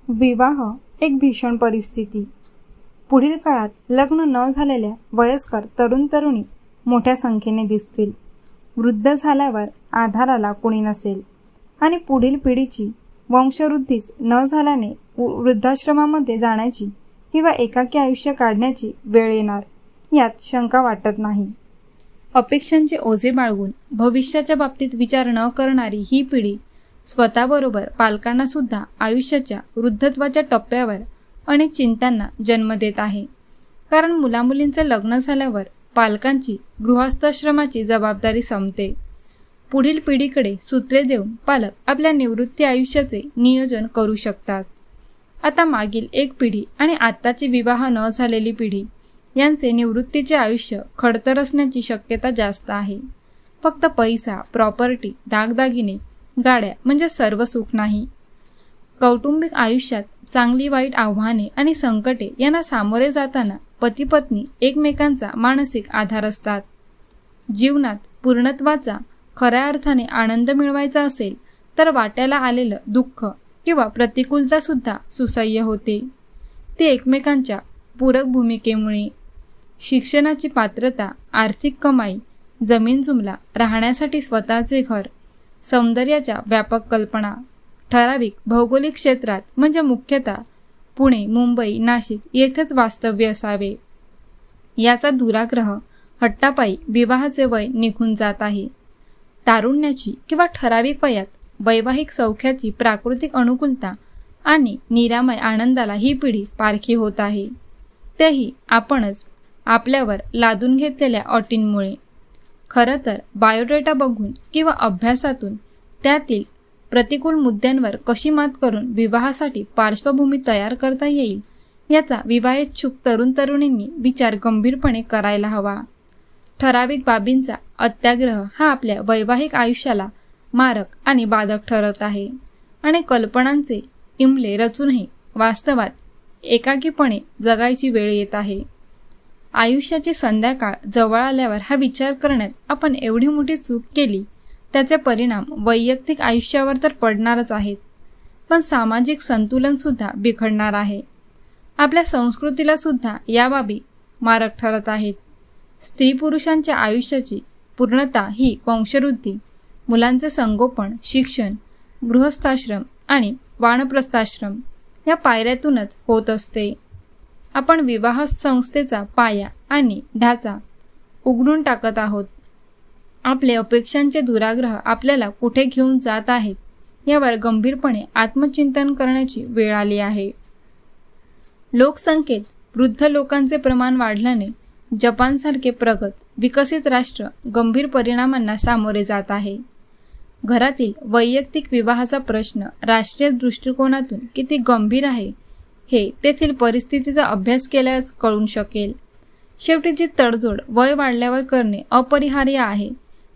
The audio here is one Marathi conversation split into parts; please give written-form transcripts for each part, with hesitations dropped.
विवाह एक भीषण परिस्थिती. पुढील काळात लग्न न झालेल्या वयस्कर तरुण तरुणी मोठ्या संख्येने दिसतील. वृद्ध झाल्यावर आधाराला कुणी नसेल आणि पुढील पिढीची वंशवृद्धीच न झाल्याने वृद्धाश्रमामध्ये जाण्याची किंवा एकाकी आयुष्य काढण्याची वेळ येणार यात शंका वाटत नाही. अपेक्षांचे ओझे बाळगून भविष्याच्या बाबतीत विचार न करणारी ही पिढी स्वतःबरोबर पालकांना सुद्धा आयुष्याच्या वृद्धत्वाच्या टप्प्यावर अनेक चिंतांना जन्म देत आहे. कारण मुलामुलींचे लग्न झाल्यावर पालकांची गृहस्थाश्रमाची जबाबदारी संपते. पुढील पिढीकडे सूत्रे देऊन पालक आपल्या निवृत्ती आयुष्याचे नियोजन करू शकतात. आता मागील एक पिढी आणि आत्ताची विवाह न झालेली पिढी यांचे निवृत्तीचे आयुष्य खडतर असण्याची शक्यता जास्त आहे. फक्त पैसा, प्रॉपर्टी, दागदागिने, गाड्या म्हणजे सर्व सुख नाही. कौटुंबिक आयुष्यात चांगली वाईट आव्हाने आणि संकटे यांना सामोरे जाताना पती पत्नी एकमेकांचा मानसिक आधार असतात. जीवनात पूर्णत्वाचा खऱ्या अर्थाने आनंद मिळवायचा असेल तर वाट्याला आलेलं दुःख किंवा प्रतिकूलता सुद्धा सुसह्य होते. ते एकमेकांच्या पूरक भूमिकेमुळे. शिक्षणाची पात्रता, आर्थिक कमाई, जमीन जुमला, राहण्यासाठी स्वतःचे घर, सौंदर्याच्या व्यापक कल्पना, ठराविक भौगोलिक क्षेत्रात म्हणजे मुख्यतः पुणे, मुंबई, नाशिक येथेच वास्तव्य असावे याचा दुराग्रह हट्टापायी विवाहाचे वय निघून जात आहे. तारुण्याची किंवा ठराविक वयात वैवाहिक सौख्याची प्राकृतिक अनुकूलता आणि निरामय आनंदाला ही पिढी पारखी होत आहे. तेही आपणच आपल्यावर लादून घेतलेल्या अटींमुळे. खरं तर बायोडेटा बघून किंवा अभ्यासातून त्यातील प्रतिकूल मुद्द्यांवर कशी मात करून विवाहासाठी पार्श्वभूमी तयार करता येईल याचा विवाहेच्छुक तरुण तरुणींनी विचार गंभीरपणे करायला हवा. ठराविक बाबींचा अत्याग्रह हा आपल्या वैवाहिक आयुष्याला मारक आणि बाधक ठरत आहे आणि कल्पनांचे इमले रचूनही वास्तवात एकाकीपणे जगायची वेळ येत आहे. आयुष्याची संध्याकाळ जवळ आल्यावर हा विचार करण्यात आपण एवढी मोठी चूक केली त्याचे परिणाम वैयक्तिक आयुष्यावर तर पडणारच आहेत, पण सामाजिक संतुलन सुद्धा बिघडणार आहे. आपल्या संस्कृतीला सुद्धा या बाबी मारक ठरत आहेत. स्त्री पुरुषांच्या आयुष्याची पूर्णता ही वंशवृद्धी, मुलांचे संगोपन, शिक्षण, गृहस्थाश्रम आणि वानप्रस्थाश्रम या पायऱ्यातूनच होत असते. आपण विवाह संस्थेचा पाया आणि ढाचा उघडून टाकत आहोत. आपले अपेक्षांचे दुराग्रह आपल्याला कुठे घेऊन जात आहेत यावर गंभीरपणे आत्मचिंतन करण्याची वेळ आली आहे. लोकसंख्येत वृद्ध लोकांचे प्रमाण वाढल्याने जपानसारखे प्रगत विकसित राष्ट्र गंभीर परिणामांना सामोरे जात आहे. घरातील वैयक्तिक विवाहाचा प्रश्न राष्ट्रीय दृष्टिकोनातून किती गंभीर आहे हे तेथील परिस्थितीचा अभ्यास केल्यास कळून शकेल. शेवटी जी तडजोड वय वाढल्यावर करणे अपरिहार्य आहे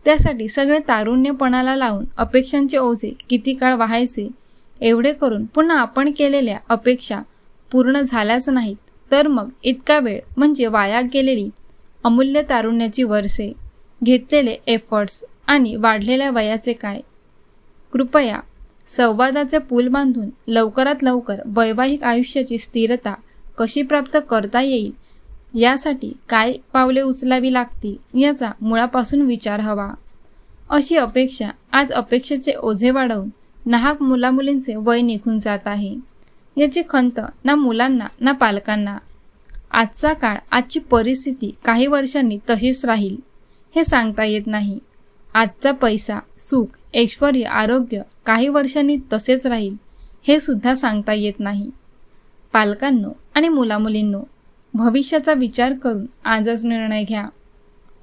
त्यासाठी सगळे तारुण्यपणाला लावून अपेक्षांचे ओझे किती काळ वाहायचे एवढे करून पुन्हा आपण केलेल्या अपेक्षा पूर्ण झाल्याच नाहीत तर मग इतका वेळ म्हणजे वाया गेलेली अमूल्य तारुण्याची वर्षे, घेतलेले एफर्ट्स आणि वाढलेल्या वयाचे काय. कृपया संवादाचे पूल बांधून लवकरात लवकर वैवाहिक आयुष्याची स्थिरता कशी प्राप्त करता येईल यासाठी काय पावले उचलावी लागतील याचा मुळापासून विचार हवा. अशी अपेक्षा आज अपेक्षेचे ओझे वाढवून नाहक मुलामुलींचे वय निघून जात आहे. याची खंत ना मुलांना ना पालकांना. आजचा काळ, आजची परिस्थिती काही वर्षांनी तशीच राहील हे सांगता येत नाही. आजचा पैसा, सुख, ऐश्वर्य, आरोग्य काही वर्षांनी तसेच राहील हे सुद्धा सांगता येत नाही. पालकांनो आणि मुलामुलींनो, भविष्याचा विचार करून आजच निर्णय घ्या.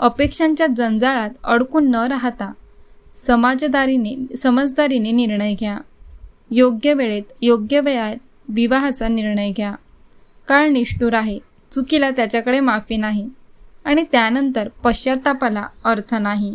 अपेक्षांच्या जंजाळात अडकून न राहता समजदारीने निर्णय घ्या. योग्य वेळेत योग्य वयात विवाहाचा निर्णय घ्या. काळ निष्ठुर आहे, चुकीला त्याच्याकडे माफी नाही आणि त्यानंतर पश्चात्तापाला अर्थ नाही.